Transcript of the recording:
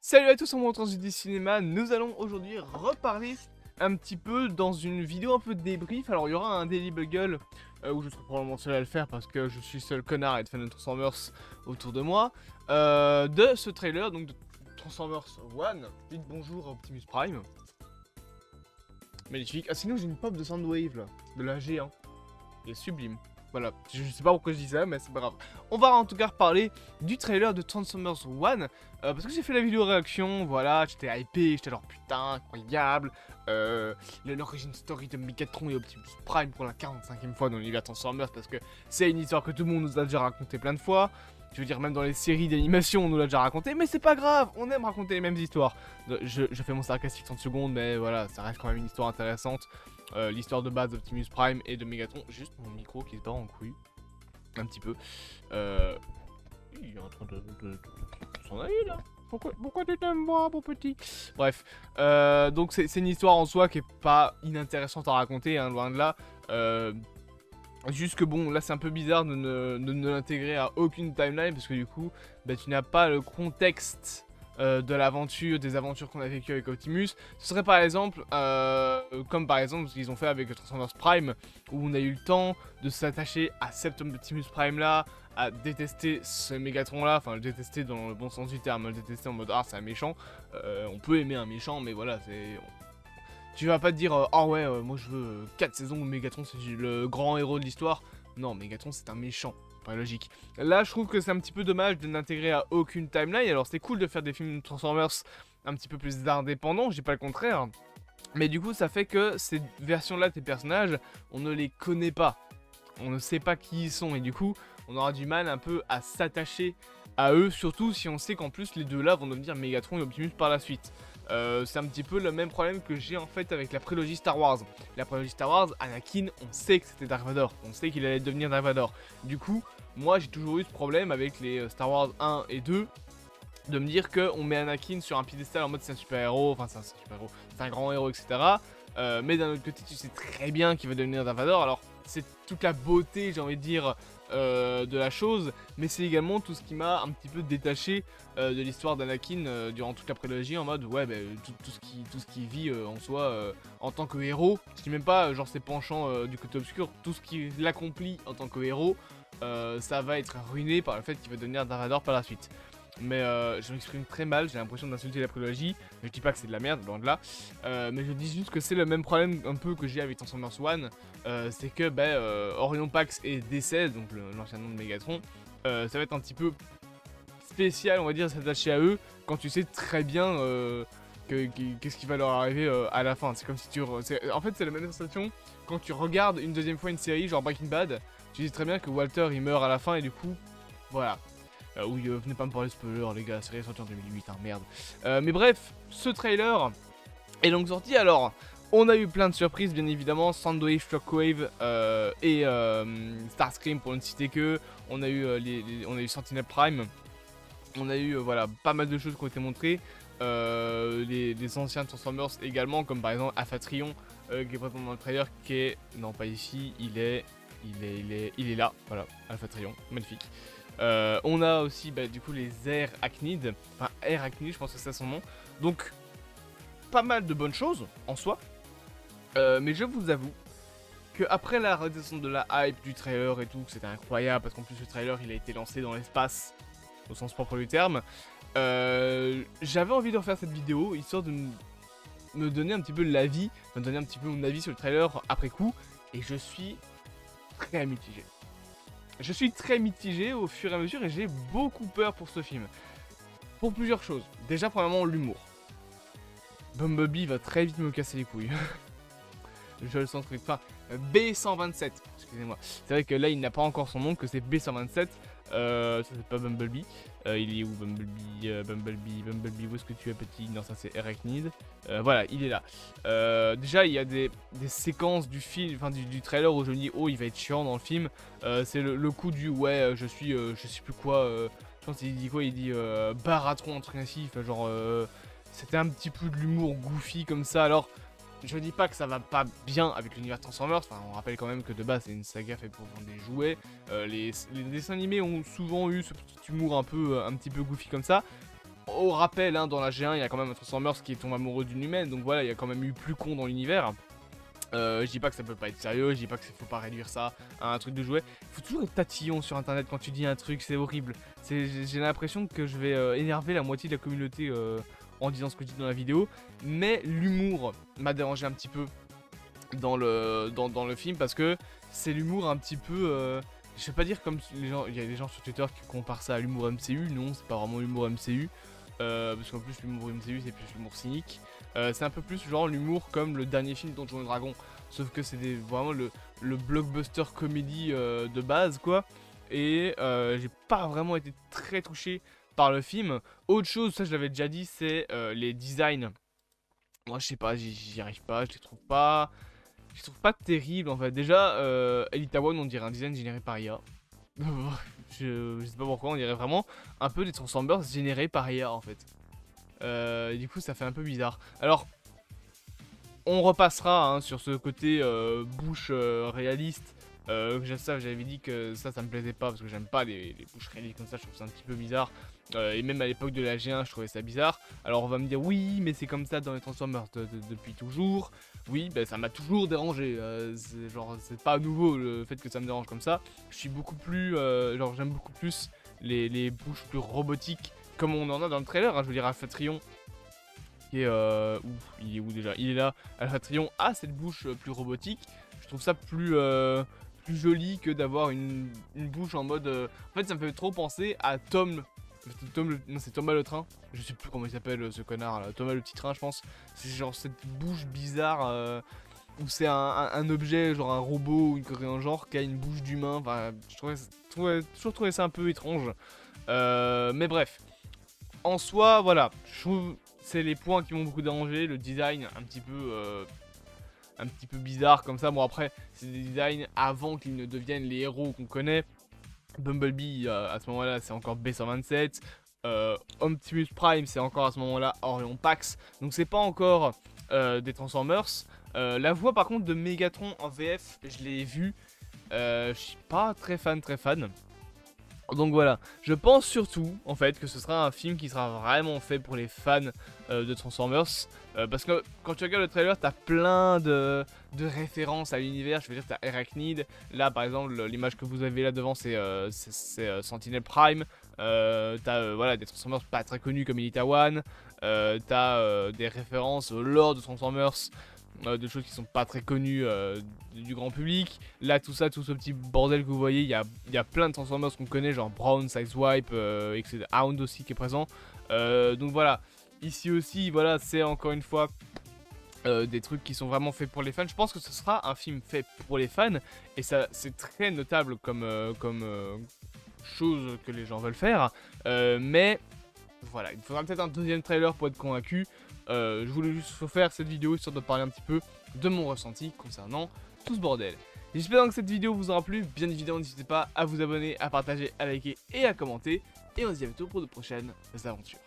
Salut à tous, on retrouve du cinéma. Nous allons aujourd'hui reparler un petit peu dans une vidéo un peu de débrief. Alors il y aura un Daily Bugle où je serai probablement seul à le faire parce que je suis seul connard à être fan de Transformers autour de moi. De ce trailer, donc de Transformers One. Dites bonjour à Optimus Prime. Magnifique. Ah sinon j'ai une pop de Soundwave là, de la G1. Il est sublime. Voilà, je sais pas pourquoi je dis ça, mais c'est pas grave. On va en tout cas reparler du trailer de Transformers One, parce que j'ai fait la vidéo réaction, voilà, j'étais hypé, j'étais genre putain, incroyable, l'origin story de Megatron et Optimus Prime pour la 45e fois dans l'univers Transformers, parce que c'est une histoire que tout le monde nous a déjà raconté plein de fois. Je veux dire, même dans les séries d'animation, on nous l'a déjà raconté, mais c'est pas grave, on aime raconter les mêmes histoires. Je fais mon sarcastique 30 secondes, mais voilà, ça reste quand même une histoire intéressante. L'histoire de base d'Optimus Prime et de Megatron. Juste mon micro qui se barre en couille. Un petit peu. Il est en train de s'en aller là. Pourquoi tu t'aimes moi, mon petit? Bref. Donc c'est une histoire en soi qui est pas inintéressante à raconter, hein, loin de là. Juste que bon, là c'est un peu bizarre de ne l'intégrer à aucune timeline parce que du coup, bah, tu n'as pas le contexte de l'aventure, des aventures qu'on a vécues avec Optimus. Ce serait par exemple, comme par exemple ce qu'ils ont fait avec Transformers Prime, où on a eu le temps de s'attacher à cet Optimus Prime là, à détester ce Megatron là, enfin le détester dans le bon sens du terme, le détester en mode ah c'est un méchant. On peut aimer un méchant, mais voilà, c'est... Tu vas pas te dire ah ouais, moi je veux 4 saisons où Megatron c'est le grand héros de l'histoire. Non, Megatron c'est un méchant. Pas logique. Là, je trouve que c'est un petit peu dommage de n'intégrer à aucune timeline. Alors, c'est cool de faire des films Transformers un petit peu plus indépendants, je dis pas le contraire. Mais du coup, ça fait que ces versions-là, tes personnages, on ne les connaît pas. On ne sait pas qui ils sont. Et du coup, on aura du mal un peu à s'attacher à eux. Surtout si on sait qu'en plus, les deux-là vont devenir Megatron et Optimus par la suite. C'est un petit peu le même problème que j'ai en fait avec la prélogie Star Wars. La prélogie Star Wars, Anakin, on sait que c'était Dark Vador, on sait qu'il allait devenir Dark Vador. Du coup, moi j'ai toujours eu ce problème avec les Star Wars 1 et 2, de me dire qu'on met Anakin sur un piédestal en mode c'est un super héros, enfin c'est un super héros, c'est un grand héros, etc. Mais d'un autre côté, tu sais très bien qu'il va devenir Dark Vador, alors c'est toute la beauté, j'ai envie de dire, de la chose, mais c'est également tout ce qui m'a un petit peu détaché de l'histoire d'Anakin durant toute la prélogie, en mode ouais, bah, tout ce qui vit en soi en tant que héros, ce qui même pas genre ses penchants du côté obscur, tout ce qu'il accomplit en tant que héros, ça va être ruiné par le fait qu'il va devenir Dark Vador par la suite. Mais je m'exprime très mal, j'ai l'impression d'insulter la prélogie. Je dis pas que c'est de la merde, loin de là. Mais je dis juste que c'est le même problème un peu que j'ai avec Transformers One. C'est que Orion Pax et D16, donc l'ancien nom de Megatron, ça va être un petit peu spécial, on va dire, s'attacher à eux quand tu sais très bien qu'est-ce qui va leur arriver à la fin. C'est comme si tu... En fait, c'est la même sensation quand tu regardes une deuxième fois une série, genre Breaking Bad. Tu sais très bien que Walter, il meurt à la fin et du coup, voilà. Oui, venez pas me parler de spoiler, les gars, la série est sortie en 2008, hein, merde. Mais bref, ce trailer est donc sorti. Alors, on a eu plein de surprises, bien évidemment. Soundwave, Shockwave et Starscream, pour ne citer que. On a eu Sentinel Prime. On a eu voilà, pas mal de choses qui ont été montrées. Les anciens Transformers également, comme par exemple Afatrion, qui est présent dans le trailer, qui est... Non, pas ici, il est là, voilà, Afatrion, magnifique. On a aussi du coup les Air Achnid, enfin Air Achnid, je pense que c'est son nom. Donc pas mal de bonnes choses en soi, mais je vous avoue que après la redescente de la hype du trailer et tout, c'était incroyable parce qu'en plus le trailer il a été lancé dans l'espace au sens propre du terme. J'avais envie de refaire cette vidéo histoire de me donner un petit peu l'avis, me donner un petit peu mon avis sur le trailer après coup, et je suis très mitigé. Je suis très mitigé au fur et à mesure et j'ai beaucoup peur pour ce film. Pour plusieurs choses. Déjà, premièrement, l'humour. Bumblebee va très vite me casser les couilles. Je le sens très... Enfin, B127, excusez-moi. C'est vrai que là, il n'a pas encore son nom, que c'est B127. Ça, c'est pas Bumblebee. Il est où, Bumblebee Bumblebee, où est-ce que tu es, petit? Non, ça, c'est Arachnid. Voilà, il est là. Déjà, il y a des séquences du film, enfin du trailer où je me dis, oh, il va être chiant dans le film. C'est le coup du, ouais, je sais plus quoi. Je pense qu'il dit quoi? Il dit Baratron, un truc ainsi. Enfin, genre, c'était un petit peu de l'humour goofy comme ça. Alors, je dis pas que ça va pas bien avec l'univers Transformers, enfin on rappelle quand même que de base c'est une saga faite pour vendre des jouets. Les dessins animés ont souvent eu ce petit humour un petit peu goofy comme ça. au rappel, hein, dans la G1, il y a quand même un Transformers qui tombe amoureux d'une humaine, donc voilà, il y a quand même eu plus con dans l'univers. Je dis pas que ça peut pas être sérieux, je dis pas qu'il faut pas réduire ça à un truc de jouet. Faut toujours être tatillon sur internet quand tu dis un truc, c'est horrible. J'ai l'impression que je vais énerver la moitié de la communauté en disant ce que je dis dans la vidéo. Mais l'humour m'a dérangé un petit peu dans le film parce que c'est l'humour un petit peu... je vais pas dire comme les gens, il y a des gens sur Twitter qui comparent ça à l'humour MCU, non c'est pas vraiment l'humour MCU. Parce qu'en plus l'humour MCU c'est plus l'humour cynique. C'est un peu plus genre l'humour comme le dernier film Donjons et Dragons. Sauf que c'est vraiment le blockbuster comédie de base quoi. Et j'ai pas vraiment été très touché par le film. Autre chose, ça je l'avais déjà dit, c'est les designs. Moi je sais pas, j'y arrive pas, je les trouve pas... Je les trouve pas terribles en fait. Déjà, Elita One on dirait un design généré par IA. je sais pas pourquoi, on dirait vraiment un peu des Transformers générés par IA en fait. Du coup ça fait un peu bizarre. Alors on repassera hein, sur ce côté bouche réaliste. Ça j'avais dit que ça me plaisait pas parce que j'aime pas les bouches réalistes comme ça, je trouve ça un petit peu bizarre. Et même à l'époque de la G1 je trouvais ça bizarre. Alors on va me dire oui mais c'est comme ça dans les Transformers depuis toujours. Oui bah, ça m'a toujours dérangé, c'est pas nouveau le fait que ça me dérange comme ça. Je suis beaucoup plus, j'aime beaucoup plus les bouches plus robotiques comme on en a dans le trailer, hein, je veux dire Alpha Trion. Qui est il est où déjà? Il est là. Alpha Trion a cette bouche plus robotique. Je trouve ça plus joli que d'avoir une bouche en mode... En fait ça me fait trop penser à Tom... Non c'est Thomas le train. Je sais plus comment il s'appelle ce connard là. Thomas le petit train je pense. C'est genre cette bouche bizarre où c'est un objet genre un robot ou une connerie en genre qui a une bouche d'humain. Enfin je toujours trouvé ça un peu étrange. Mais bref. En soi voilà. Je trouve... C'est les points qui m'ont beaucoup dérangé, le design un petit peu bizarre comme ça. Bon après, c'est des designs avant qu'ils ne deviennent les héros qu'on connaît. Bumblebee à ce moment-là c'est encore B127. Optimus Prime c'est encore à ce moment-là Orion Pax. Donc c'est pas encore des Transformers. La voix par contre de Megatron en VF, je l'ai vue. Je suis pas très fan. Donc voilà, je pense surtout en fait que ce sera un film qui sera vraiment fait pour les fans de Transformers. Parce que quand tu regardes le trailer, t'as plein de références à l'univers. Je veux dire, t'as Arachnid. Là par exemple, l'image que vous avez là devant, c'est Sentinel Prime. T'as voilà, des Transformers pas très connus comme Elita One. T'as des références au lore de Transformers. De choses qui sont pas très connues du grand public. Là tout ce petit bordel que vous voyez, il y a plein de Transformers qu'on connaît, genre Brown, Sideswipe, etc. Hound aussi qui est présent. Donc voilà, ici aussi voilà, c'est encore une fois des trucs qui sont vraiment faits pour les fans. Je pense que ce sera un film fait pour les fans et ça c'est très notable comme chose que les gens veulent faire. Mais voilà, il faudra peut-être un deuxième trailer pour être convaincu. Je voulais juste faire cette vidéo histoire de parler un petit peu de mon ressenti concernant tout ce bordel. J'espère que cette vidéo vous aura plu. Bien évidemment, n'hésitez pas à vous abonner, à partager, à liker et à commenter. Et on se dit à bientôt pour de prochaines aventures.